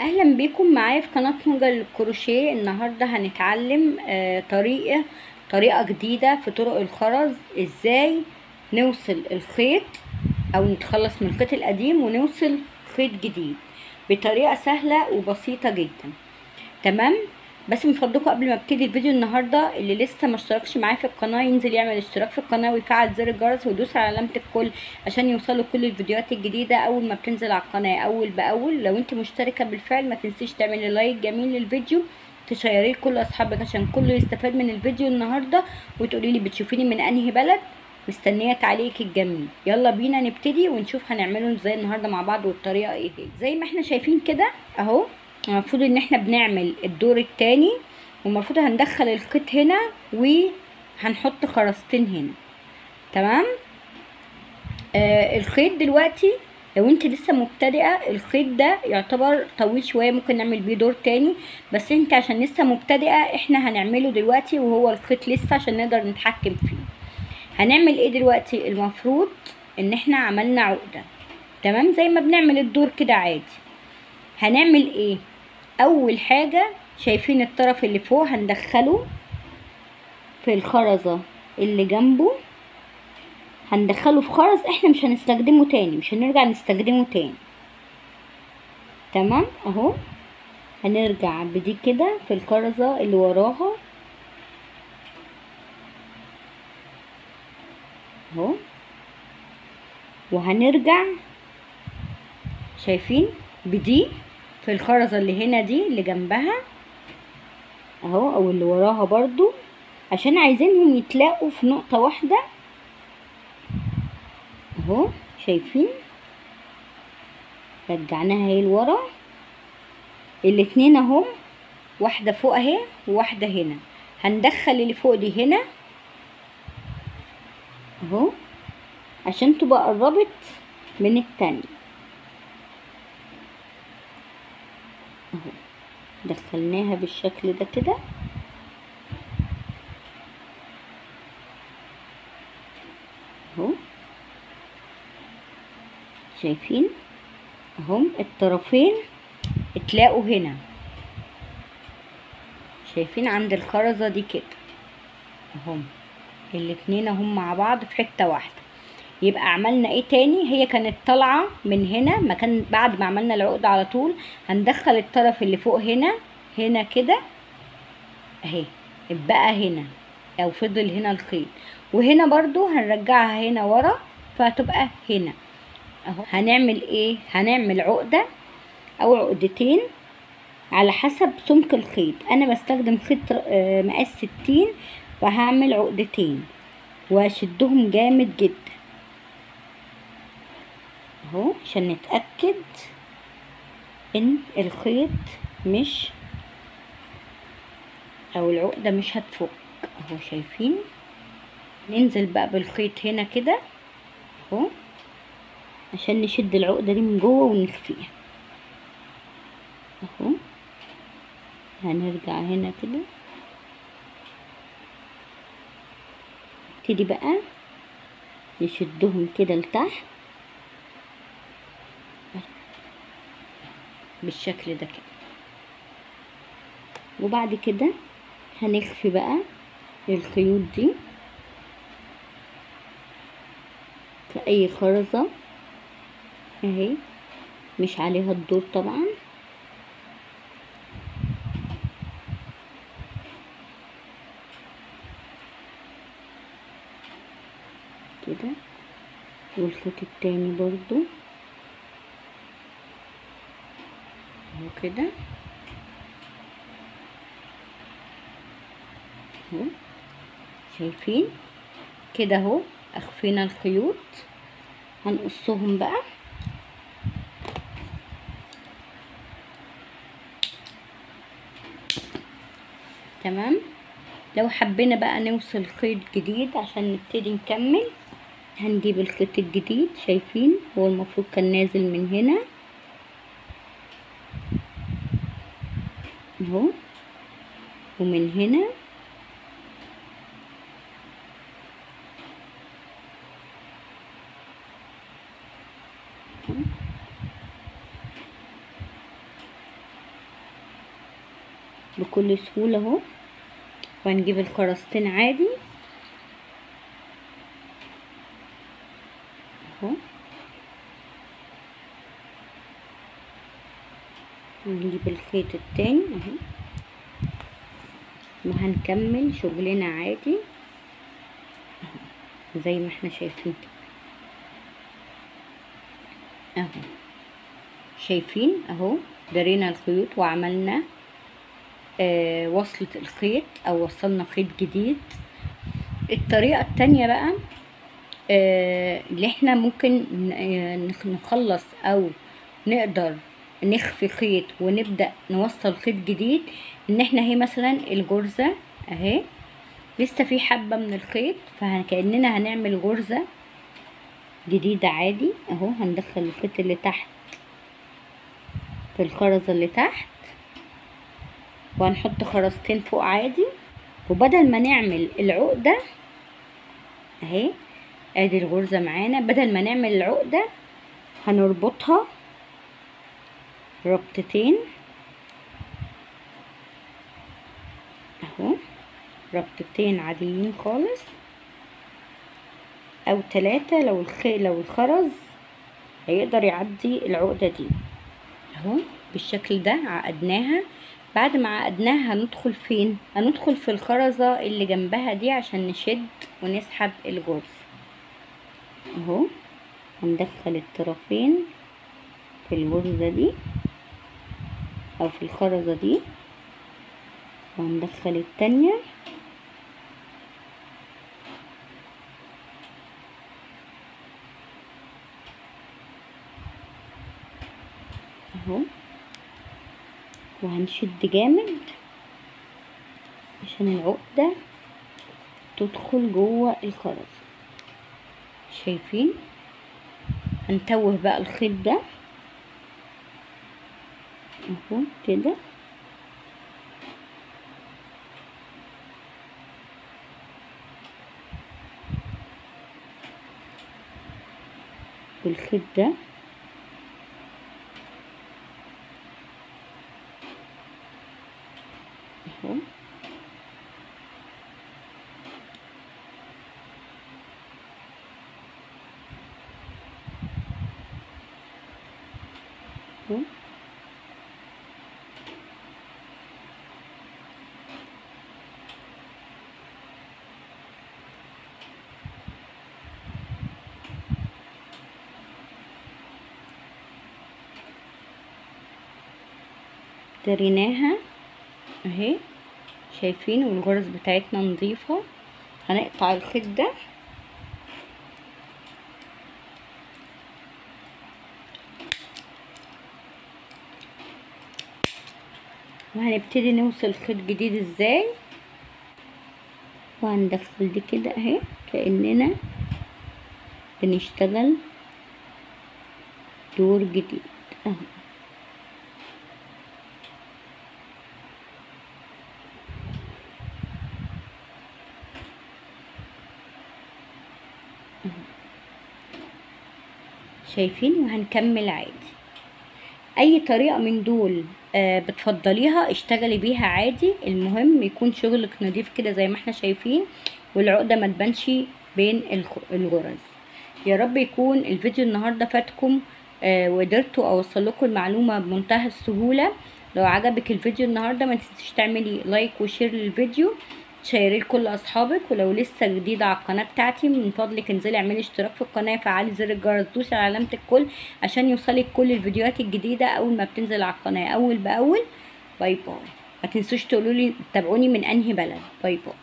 اهلا بيكم معايا في قناة نوجة للكروشيه. النهاردة هنتعلم طريقة جديدة في طرق الخرز. ازاي نوصل الخيط او نتخلص من الخيط القديم ونوصل خيط جديد بطريقة سهلة وبسيطة جدا. تمام. بس من فضلكم قبل ما ابتدي الفيديو النهارده، اللي لسه ما اشتركش معايا في القناه ينزل يعمل اشتراك في القناه ويفعل زر الجرس ويدوس على علامه الكل عشان يوصلوا كل الفيديوهات الجديده اول ما بتنزل على القناه اول باول. لو انت مشتركه بالفعل ما تنسيش تعملي لايك جميل للفيديو، تشيريه لكل اصحابك عشان كله يستفاد من الفيديو النهارده، وتقولي لي بتشوفيني من انهي بلد. مستنيه تعليقك الجميل. يلا بينا نبتدي ونشوف هنعمله ازاي النهارده مع بعض والطريقه ايه هي. زي ما احنا شايفين كده اهو، المفروض ان احنا بنعمل الدور التاني، والمفروض هندخل الخيط هنا وهنحط خرزتين هنا. تمام. الخيط دلوقتي لو انت لسه مبتدئه الخيط ده يعتبر طويل شويه، ممكن نعمل بيه دور تاني، بس انت عشان لسه مبتدئه احنا هنعمله دلوقتي وهو الخيط لسه عشان نقدر نتحكم فيه. هنعمل ايه دلوقتي؟ المفروض ان احنا عملنا عقده، تمام، زي ما بنعمل الدور كده عادي. هنعمل ايه؟ اول حاجة شايفين الطرف اللي فوق هندخله في الخرزة اللي جنبه، هندخله في خرز احنا مش هنستخدمه تاني، مش هنرجع نستخدمه تاني. تمام اهو، هنرجع بدي كده في الخرزة اللي وراها اهو، وهنرجع شايفين بدي في الخرزة اللي هنا دي اللي جنبها اهو، او اللي وراها برضو، عشان عايزينهم يتلاقوا في نقطة واحدة اهو. شايفين رجعناها اهي لورا، الاتنين اهم، واحدة فوق اهي وواحدة هنا. هندخل اللي فوق دي هنا اهو عشان تبقى قربت من التانية اهو، دخلناها بالشكل ده كده اهو. شايفين اهم الطرفين اتلاقوا هنا، شايفين عند الخرزة دي كده اهم، الاتنين اهم مع بعض في حتة واحدة. يبقى عملنا ايه تاني؟ هي كانت طالعة من هنا مكان، بعد ما عملنا العقدة على طول هندخل الطرف اللي فوق هنا هنا كده اهي، اتبقى هنا او فضل هنا الخيط، وهنا برضو هنرجعها هنا ورا فهتبقى هنا اهو. هنعمل ايه؟ هنعمل عقدة او عقدتين على حسب سمك الخيط. انا بستخدم خيط مقاس 60، فهعمل عقدتين واشدهم جامد جدا اهو عشان نتأكد ان الخيط مش او العقدة مش هتفك اهو. شايفين؟ ننزل بقى بالخيط هنا كده اهو عشان نشد العقدة دي من جوه ونخفيها اهو. هنرجع هنا كده، نبتدي بقى نشدهم كده لتحت بالشكل ده كده، وبعد كده هنخفي بقى الخيوط دي في اي خرزة اهي مش عليها الدور طبعا كده، والخيط التاني برضو اهو كده اهو. شايفين كده اهو، اخفينا الخيوط. هنقصهم بقى تمام. لو حبينا بقى نوصل خيط جديد عشان نبتدي نكمل، هنجيب الخيط الجديد. شايفين هو المفروض كان نازل من هنا اهو، ومن هنا بكل سهولة اهو. وهنجيب الخرزتين عادي اهو، ونجيب الخيط التاني اهو، وهنكمل شغلنا عادي اهو زي ما احنا شايفين اهو. شايفين اهو، درينا الخيوط وعملنا وصلة الخيط او وصلنا خيط جديد. الطريقة التانية بقى اللي احنا ممكن نخلص او نقدر نخفي خيط ونبدأ نوصل خيط جديد، ان احنا اهي مثلا الجرزة اهي لسه في حبة من الخيط، فكأننا هنعمل جرزة جديدة عادي اهو. هندخل الخيط اللي تحت في الخرزة اللي تحت، وهنحط خرزتين فوق عادي. وبدل ما نعمل العقدة اهي، ادي الغرزة معانا، بدل ما نعمل العقدة هنربطها ربطتين اهو، ربطتين عاديين خالص او 3 لو الخرز هيقدر يعدي العقدة دي اهو. بالشكل ده عقدناها. بعد ما عقدناها هندخل فين؟ هندخل في الخرزة اللي جنبها دي عشان نشد ونسحب الجرز اهو. هندخل الطرفين في الغرزة دي او في الخرزة دي، وهندخل التانية اهو، وهنشد جامد عشان العقدة تدخل جوه الخرزة. شايفين؟ هنتوه بقى الخيط ده اهو كده بالخيط ده اهو. اهو دريناها اهي. شايفين؟ والغرز بتاعتنا نظيفة. هنقطع الخيط ده وهنبتدي نوصل خيط جديد ازاي. وهندخل دي كده اهي كأننا بنشتغل دور جديد اهو. شايفين؟ وهنكمل عادي. اي طريقة من دول بتفضليها اشتغلي بيها عادي، المهم يكون شغلك نظيف كده زي ما احنا شايفين، والعقدة ما تبانش بين الغرز. يا رب يكون الفيديو النهاردة فاتكم وقدرت اوصل لكم المعلومة بمنتهى السهولة. لو عجبك الفيديو النهاردة ما تنسيش تعملي لايك وشير للفيديو، تشيريه لكل اصحابك. ولو لسه جديده على القناه بتاعتي من فضلك انزلي اعملي اشتراك في القناه، فعلي زر الجرس، دوسي على علامه الكل عشان يوصلك كل الفيديوهات الجديده اول ما بتنزل على القناه اول باول. باي باي. ما تنسوش تقولوا لي تتابعوني من انهي بلد. باي باي.